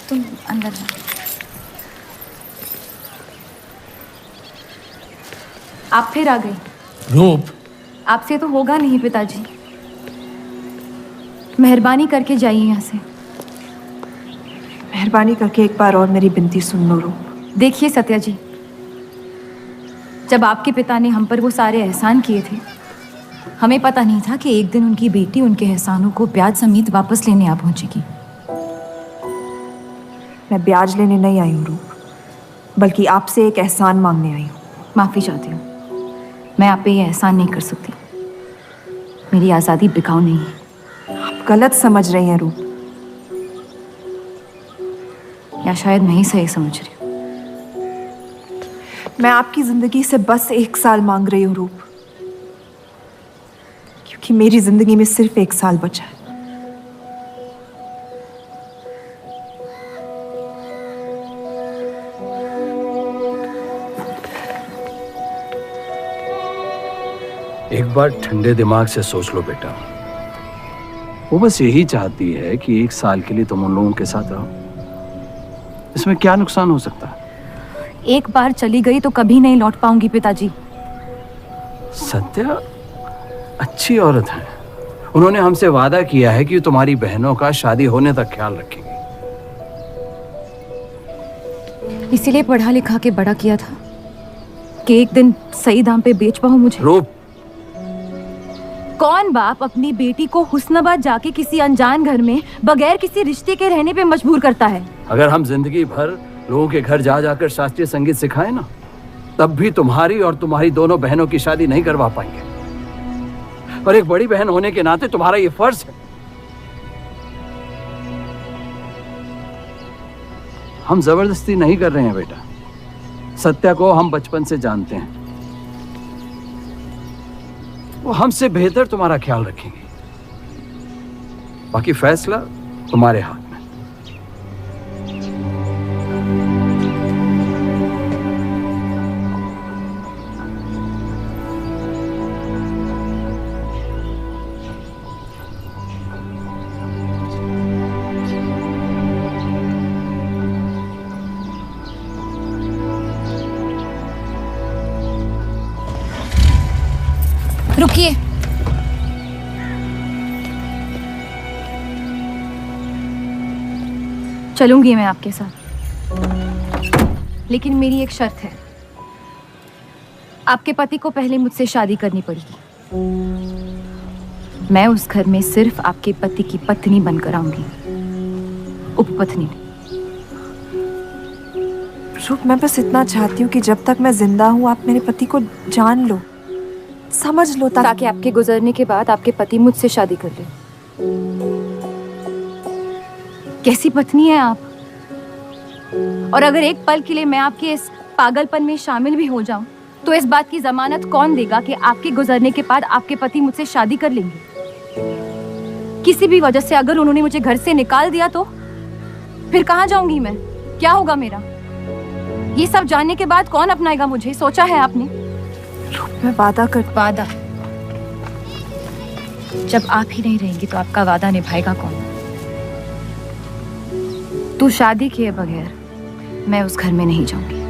तुम अंदर जाओ। आप फिर आ गई। रूप, आपसे तो होगा नहीं पिताजी। मेहरबानी करके जाइए यहाँ से। मेहरबानी करके एक बार और मेरी विनती सुन लो रूप। देखिए सत्या जी, जब आपके पिता ने हम पर वो सारे एहसान किए थे, हमें पता नहीं था कि एक दिन उनकी बेटी उनके एहसानों को ब्याज समेत वापस लेने आ पहुंचेगी। मैं ब्याज लेने नहीं आई हूँ रूप, बल्कि आपसे एक एहसान मांगने आई हूँ। माफी चाहती हूँ, मैं आप पे ये एहसान नहीं कर सकती। मेरी आज़ादी बिकाऊ नहीं है। आप गलत समझ रही हैं रूप। या शायद मैं ही सही समझ रही हूँ। मैं आपकी जिंदगी से बस 1 साल मांग रही हूँ रूप, क्योंकि मेरी जिंदगी में सिर्फ 1 साल बचा है। एक बार ठंडे दिमाग से सोच लो बेटा। वो बस यही चाहती है कि 1 साल के लिए तुम उन लोगों के साथ रहो। इसमें क्या नुकसान हो सकता है? एक बार चली गई तो कभी नहीं लौट पाऊंगी पिताजी। सत्या अच्छी औरत है। उन्होंने हमसे वादा किया है कि तुम्हारी बहनों का शादी होने तक ख्याल रखेंगे। इसीलिए पढ़ा लिखा के बड़ा किया था कि एक दिन सही दाम पे बेच पाऊं मुझे। रूप, कौन बाप अपनी बेटी को हुस्नाबाद जाके किसी अनजान घर में बगैर किसी रिश्ते के रहने पे मजबूर करता है? अगर हम जिंदगी भर लोगों के घर जा जाकर शास्त्रीय संगीत सिखाए ना, तब भी तुम्हारी और तुम्हारी दोनों बहनों की शादी नहीं करवा पाएंगे। और एक बड़ी बहन होने के नाते तुम्हारा ये फर्ज है। हम जबरदस्ती नहीं कर रहे हैं बेटा। सत्या को हम बचपन से जानते हैं। वो हमसे बेहतर तुम्हारा ख्याल रखेंगे। बाकी फैसला तुम्हारे हाथ में। रुकिए। चलूंगी मैं आपके साथ, लेकिन मेरी एक शर्त है। आपके पति को पहले मुझसे शादी करनी पड़ेगी। मैं उस घर में सिर्फ आपके पति की पत्नी बनकर आऊंगी, उपपत्नी। रूप, मैं बस इतना चाहती हूँ कि जब तक मैं जिंदा हूँ आप मेरे पति को जान लो, समझ लो, ताकि आपके गुजरने के बाद आपके पति मुझसे शादी कर ले। कैसी पत्नी है आप? और अगर एक पल के लिए मैं आपके इस पागलपन में शामिल भी हो जाऊं, तो इस बात की जमानत कौन देगा कि आपके गुजरने के बाद आपके पति मुझसे शादी कर लेंगे? किसी भी वजह से अगर उन्होंने मुझे घर से निकाल दिया तो फिर कहाँ जाऊंगी मैं? क्या होगा मेरा? ये सब जानने के बाद कौन अपनाएगा मुझे? सोचा है आपने? मैं वादा कर। वादा? जब आप ही नहीं रहेंगी तो आपका वादा निभाएगा कौन? तू शादी किए बगैर मैं उस घर में नहीं जाऊंगी।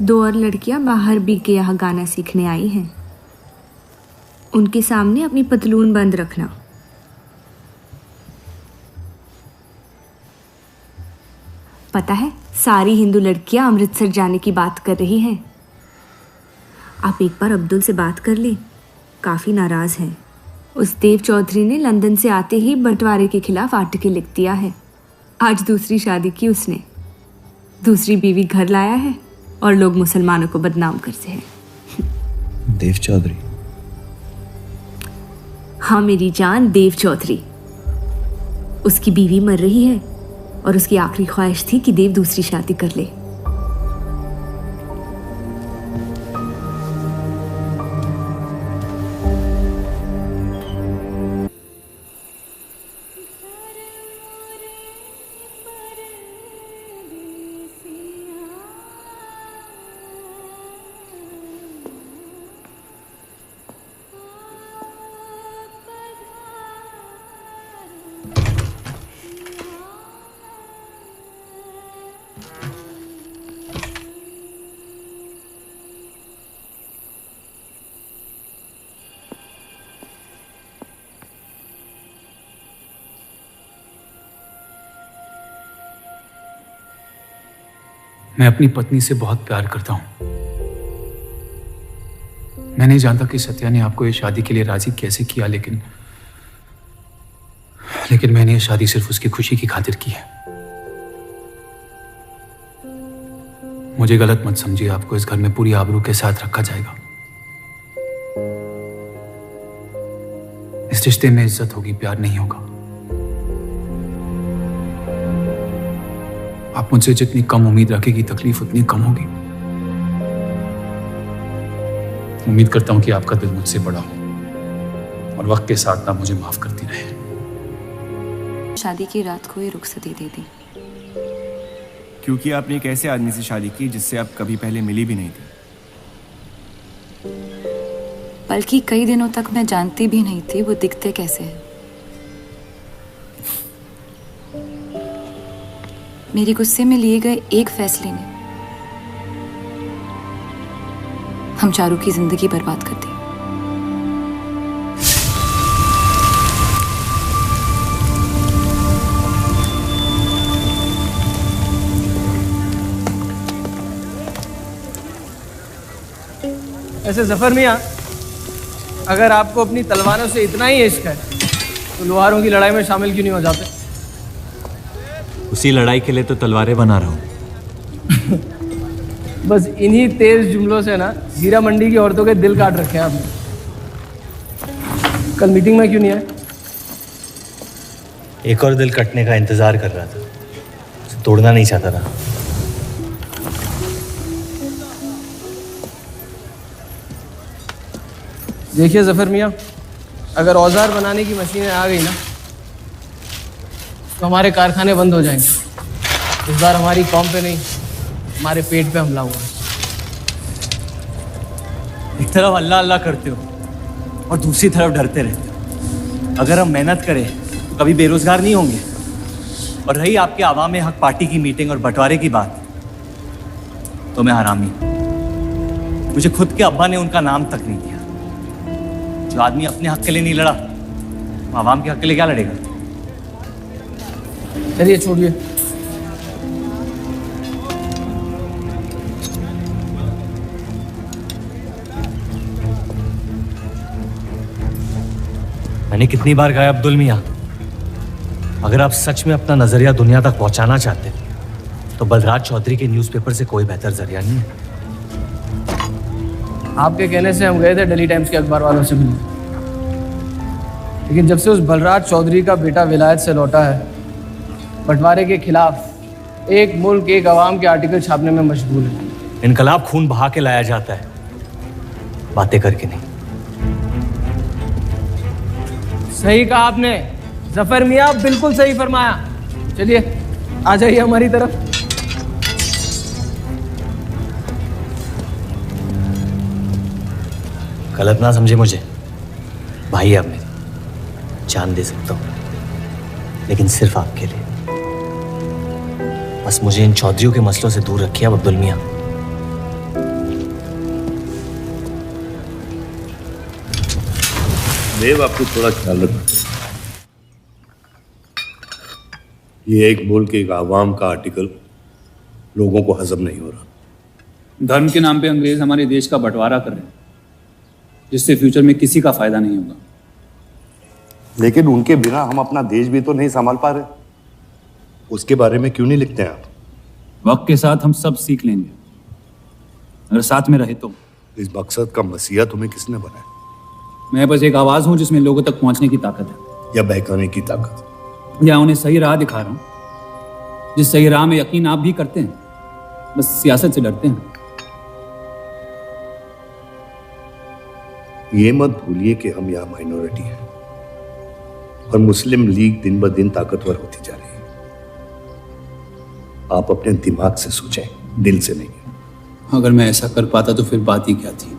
दो और लड़कियां बाहर बी के यहाँ गाना सीखने आई हैं। उनके सामने अपनी पतलून बंद रखना। पता है, सारी हिंदू लड़कियां अमृतसर जाने की बात कर रही हैं। आप एक बार अब्दुल से बात कर ले, काफ़ी नाराज़ हैं। उस देव चौधरी ने लंदन से आते ही बंटवारे के खिलाफ आर्टिकल लिख दिया है। आज दूसरी शादी की उसने, दूसरी बीवी घर लाया है और लोग मुसलमानों को बदनाम करते हैं। देव चौधरी? हाँ मेरी जान, देव चौधरी। उसकी बीवी मर रही है और उसकी आखिरी ख्वाहिश थी कि देव दूसरी शादी कर ले। मैं अपनी पत्नी से बहुत प्यार करता हूं। मैं नहीं जानता कि सत्या ने आपको ये शादी के लिए राजी कैसे किया, लेकिन मैंने ये शादी सिर्फ उसकी खुशी की खातिर की है। मुझे गलत मत समझिए, आपको इस घर में पूरी आबरू के साथ रखा जाएगा। इस रिश्ते में इज्जत होगी, प्यार नहीं होगा। आप मुझसे जितनी कम उम्मीद रखेगी, तकलीफ उतनी कम होगी। उम्मीद करता हूं कि आपका दिल मुझसे बड़ा हो और वक्त के साथ ना मुझे माफ करती रहे। शादी की रात को ही रुखसती दे दी। क्योंकि आपने एक ऐसे आदमी से शादी की जिससे आप कभी पहले मिली भी नहीं थी। बल्कि कई दिनों तक मैं जानती भी नहीं थी वो दिखते कैसे हैं। मेरे गुस्से में लिए गए एक फैसले ने हम चारों की जिंदगी बर्बाद कर दी। ऐसे जफर मियाँ, अगर आपको अपनी तलवारों से इतना ही इश्क है तो लोहारों की लड़ाई में शामिल क्यों नहीं हो जाते? उसी लड़ाई के लिए तो तलवारें बना रहा हूँ। बस इन्हीं तेज जुमलों से ना हीरा मंडी की औरतों के दिल काट रखे हैं आपने। कल मीटिंग में क्यों नहीं आए? एक और दिल कटने का इंतजार कर रहा था, उसे तोड़ना नहीं चाहता था। देखिए जफर मियाँ, अगर औजार बनाने की मशीनें आ गई ना तो हमारे कारखाने बंद हो जाएंगे। इस बार हमारी कौम पे नहीं, हमारे पेट पे हमला हुआ। एक तरफ अल्लाह अल्लाह करते हो और दूसरी तरफ डरते रहते हो। अगर हम मेहनत करें तो कभी बेरोजगार नहीं होंगे। और रही आपके आवाम हक पार्टी की मीटिंग और बंटवारे की बात, तो मैं हरामी। मुझे खुद के अब्बा ने उनका नाम तक नहीं दिया। जो आदमी अपने हक के लिए नहीं लड़ा, वो आवाम के हक के लिए क्या लड़ेगा? चलिए छोड़िए। मैंने कितनी बार कहा अब्दुल मियाँ, अगर आप सच में अपना नजरिया दुनिया तक पहुंचाना चाहते तो बलराज चौधरी के न्यूज़पेपर से कोई बेहतर जरिया नहीं है। आपके कहने से हम गए थे दिल्ली टाइम्स के अखबार वालों से मिलने, लेकिन जब से उस बलराज चौधरी का बेटा विलायत से लौटा है, बंटवारे के खिलाफ एक मुल्क एक आवाम के आर्टिकल छापने में मशगूल है। इनकलाब खून बहा के लाया जाता है, बातें करके नहीं। सही कहा आपने जफर मियाँ, बिल्कुल सही फरमाया। चलिए आ जाइए हमारी तरफ। गलत ना समझे मुझे, भाई है आप मेरे, जान दे सकता हूँ, लेकिन सिर्फ आपके लिए। बस मुझे इन चौधरियों के मसलों से दूर रखिए अब अब्दुल मियाँ। देव, आपको थोड़ा ख्याल रखना। ये एक मुल्क एक आवाम का आर्टिकल लोगों को हजम नहीं हो रहा। धर्म के नाम पे अंग्रेज हमारे देश का बंटवारा कर रहे हैं, जिससे फ्यूचर में किसी का फायदा नहीं होगा। लेकिन उनके बिना हम अपना देश भी तो नहीं संभाल पा रहे। उसके बारे में क्यों नहीं लिखते हैं आप? वक्त के साथ हम सब सीख लेंगे, अगर साथ में रहे तो। इस मकसद का मसीहा तुम्हें किसने बनाया? मैं बस एक आवाज हूं जिसमें लोगों तक पहुंचने की ताकत है, या बहकाने की ताकत? या उन्हें सही राह दिखा रहा हूं, जिस सही राह में यकीन आप भी करते हैं, बस सियासत से डरते हैं। ये मत भूलिए कि हम यहाँ माइनॉरिटी हैं और मुस्लिम लीग दिन ब दिन ताकतवर होती जा रही है। आप अपने दिमाग से सोचें, दिल से नहीं। अगर मैं ऐसा कर पाता तो फिर बात ही क्या थी।